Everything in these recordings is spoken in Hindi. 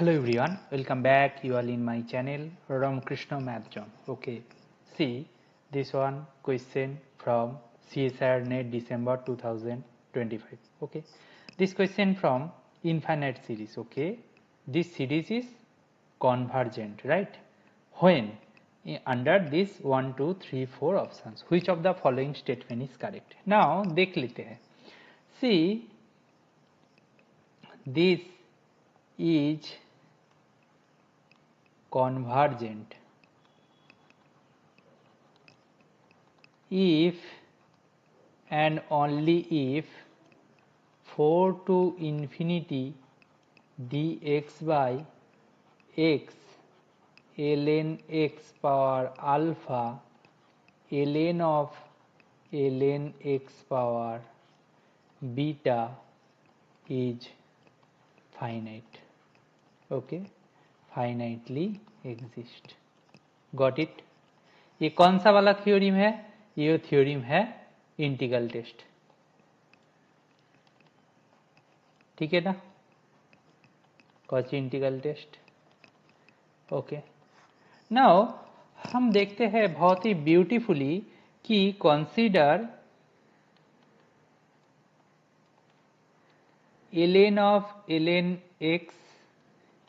Hello everyone, welcome back. You are in my channel Ramakrishna Math Zone. Okay, see this one question from CSIR NET December 2025. Okay, this question from infinite series. Okay, this series is convergent, right? When under this 1, 2, 3, 4 options, which of the following statement is correct? Now देख लेते हैं. See, this is convergent if and only if 4 to infinity dx by x ln x power alpha ln of ln x power beta is finite. Okay, finitely exist. Got it? ये कौन सा वाला थ्योरम है? ये थ्योरम है इंटीग्रल टेस्ट. ठीक है ना? Cauchy integral test. Okay, now हम देखते हैं बहुत ही ब्यूटीफुली कि consider ln of ln x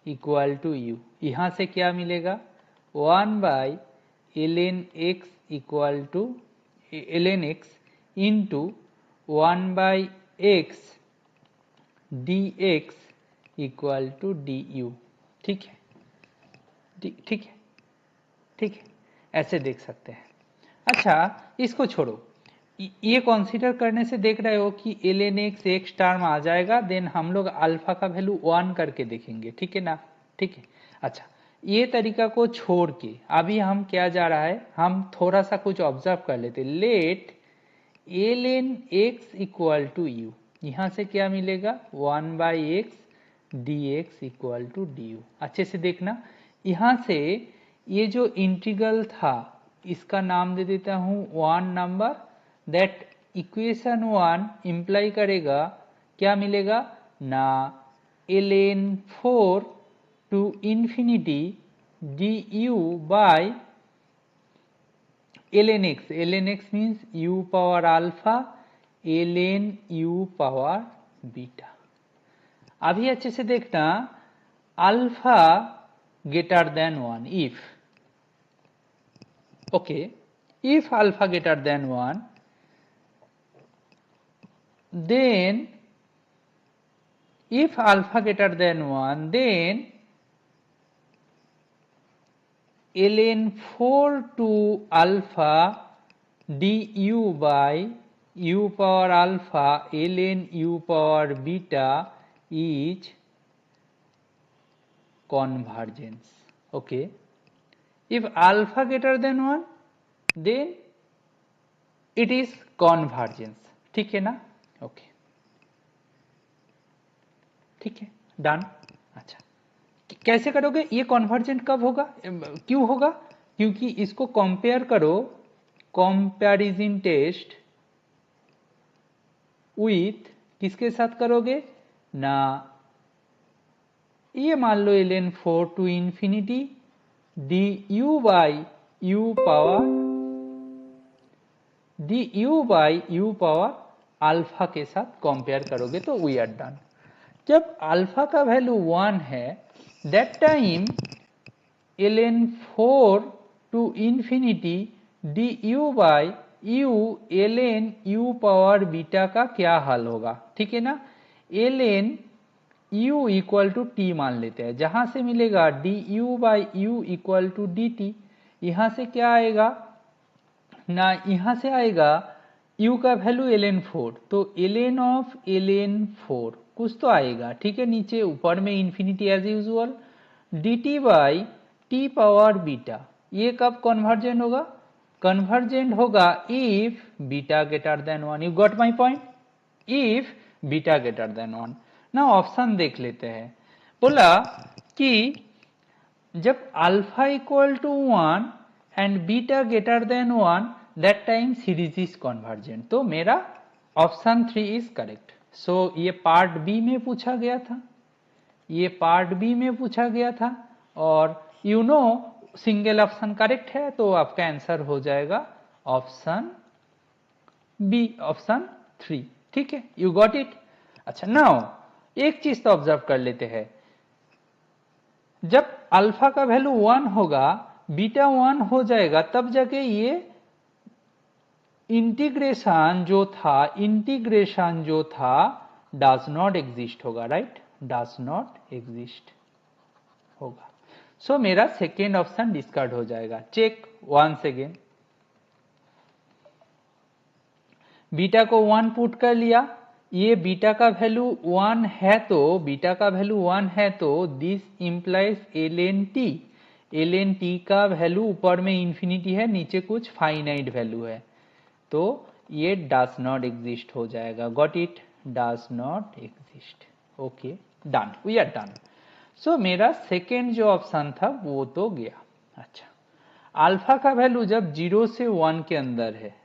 equal to u. यहां से क्या मिलेगा? 1 by ln x equal to ln x into 1 by x dx equal to du. ठीक है, ठीक है, ठीक है, ऐसे देख सकते हैं. अच्छा, इसको छोड़ो, ये कंसीडर करने से देख रहे हो कि ln x एक टर्म आ जाएगा, देन हम लोग अल्फा का वैल्यू 1 करके देखेंगे. ठीक है ना? ठीक है. अच्छा, ये तरीका को छोड़ के अभी हम क्या जा रहा है, हम थोड़ा सा कुछ ऑब्जर्व कर लेते. Let ln x equal to u. यहां से क्या मिलेगा? 1 by x dx equal to du. अच्छे से देखना, यहां से ये जो इंटीग्रल था इसका नाम दे देता हूं 1 नंबर. दैट इक्वेशन 1 इंप्लाई करेगा क्या मिलेगा ना, ln 4 to infinity du by ln x. ln x means u power alpha ln u power beta. अभी अच्छे से देखना, alpha greater than 1 if, okay, if alpha greater than 1, then if alpha greater than 1, then ln 4 to alpha du by u power alpha ln u power beta is convergence. Okay, if alpha greater than 1, then it is convergence. ठीक है ना? ओके, ठीक है, डन. अच्छा, कैसे करोगे? ये कॉन्वर्जेंट कब होगा, क्यों होगा? क्योंकि इसको कंपेयर करो, कंपैरिजन टेस्ट विथ किसके साथ करोगे ना, ये मान लो ln 4 to infinity du by u power alpha के साथ कंपेयर करोगे तो वी आर डन. जब अल्फा का वैल्यू 1 है, that time ln 4 to infinity du by u ln u power beta का क्या हल होगा? ठीक है ना? ln u equal to t मान लेते हैं, जहां से मिलेगा du by u equal to dt. यहां से क्या आएगा ना, यहां से आएगा u का वैल्यू ln 4, तो ln ऑफ ln 4 कुछ तो आएगा. ठीक है, नीचे ऊपर में infinity as usual dt by t power beta. ये कब कन्वर्जेंट होगा? कन्वर्जेंट होगा if beta greater than 1. You got my point? If beta greater than 1. ना ऑप्शन देख लेते हैं. बोला कि जब alpha equal to 1 and beta greater than 1, that time series is convergent. तो मेरा ऑप्शन 3 इज करेक्ट. सो ये पार्ट बी में पूछा गया था, ये पार्ट बी में पूछा गया था और सिंगल ऑप्शन करेक्ट है, तो आपका आंसर हो जाएगा ऑप्शन बी, ऑप्शन 3। ठीक है, यू गॉट इट। अच्छा, नाउ एक चीज तो ऑब्जर्व कर लेते हैं, जब अल्फा का वैल्यू 1 होगा, बीटा 1 हो जाएगा, तब जाके ये इंटीग्रेशन जो था डज नॉट एग्जिस्ट होगा, राइट, डज नॉट एग्जिस्ट होगा। सो मेरा सेकेंड ऑप्शन डिस्कार्ड हो जाएगा। चेक वंस अगेन, बीटा को 1 पुट कर लिया, ये बीटा का वैल्यू 1 है, तो दिस इंप्लाइज ln t का वैल्यू ऊपर में इंफिनिटी है, नीचे कुछ फाइनाइट वैल्यू है, तो ये डज नॉट एग्जिस्ट हो जाएगा। Got it, does not exist. Okay, done, we are done. So मेरा सेकेंड जो ऑप्शन था वो तो गया। अच्छा, अल्फा का वैल्यू जब 0 से 1 के अंदर है,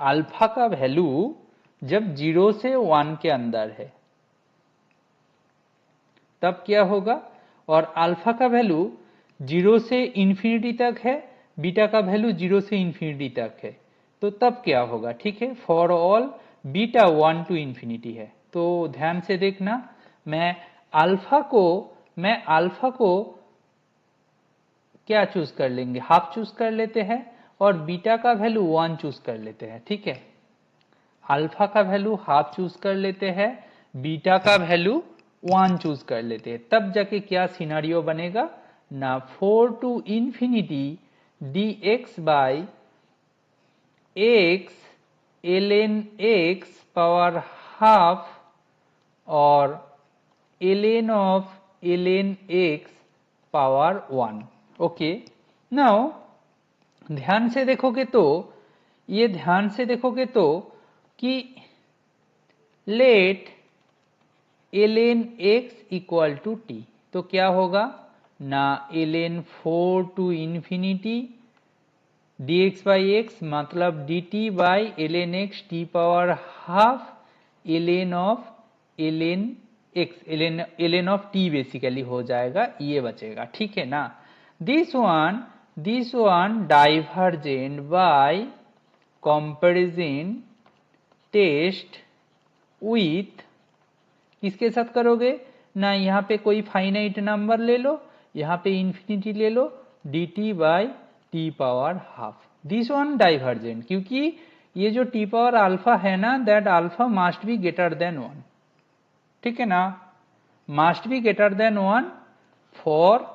अल्फा का वैल्यू जब 0 से 1 के अंदर है तब क्या होगा, और अल्फा का वैल्यू 0 से इंफिनिटी तक है, बीटा का वैल्यू 0 से इंफिनिटी तक है, तो तब क्या होगा। ठीक है, for all beta 1 to infinity है, तो ध्यान से देखना, मैं अल्फा को क्या चूज कर लेंगे, हाफ चूज कर लेते हैं, और बीटा का वैल्यू 1 चूज कर लेते हैं। ठीक है, अल्फा का वैल्यू हाफ चूज कर लेते हैं, बीटा का वैल्यू 1 चूज कर लेते हैं, तब जाके क्या सिनारियो बनेगा ना, 4 to infinity dx by x ln x power half और ln x power 1। Okay, now ध्यान से देखोगे तो कि let ln x equal to t, तो क्या होगा ना, ln 4 to infinity dx by x मतलब dt by ln x t power half ln of t basically हो जाएगा, ये बचेगा। ठीक है ना, this one divergent by comparison test with, किसके साथ करोगे ना, यहाँ पे कोई फाइनाइट नंबर ले लो, यहाँ पे इंफिनिटी ले लो, dt by t power half, this one divergent, क्योंकि ये जो टी पावर अल्फा है ना, that alpha must be greater than 1। ठीक है ना, must be greater than 1 for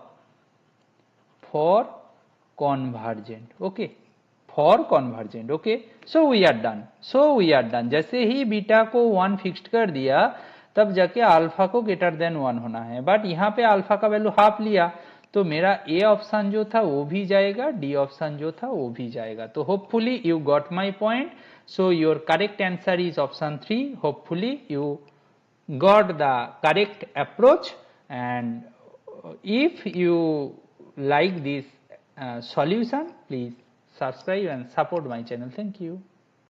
convergent. Okay, for convergent. Okay, so we are done. जैसे ही बीटा को 1 फिक्स्ड कर दिया, तब जाके अल्फा को ग्रेटर देन 1 होना है, बट यहाँ पे अल्फा का वैल्यू हाफ लिया, तो मेरा ए ऑप्शन जो था वो भी जाएगा, डी ऑप्शन जो था वो भी जाएगा। तो hopefully you got my point, so your correct answer is option 3। Hopefully you got the correct approach, and if you like this solution, please subscribe and support my channel. Thank you.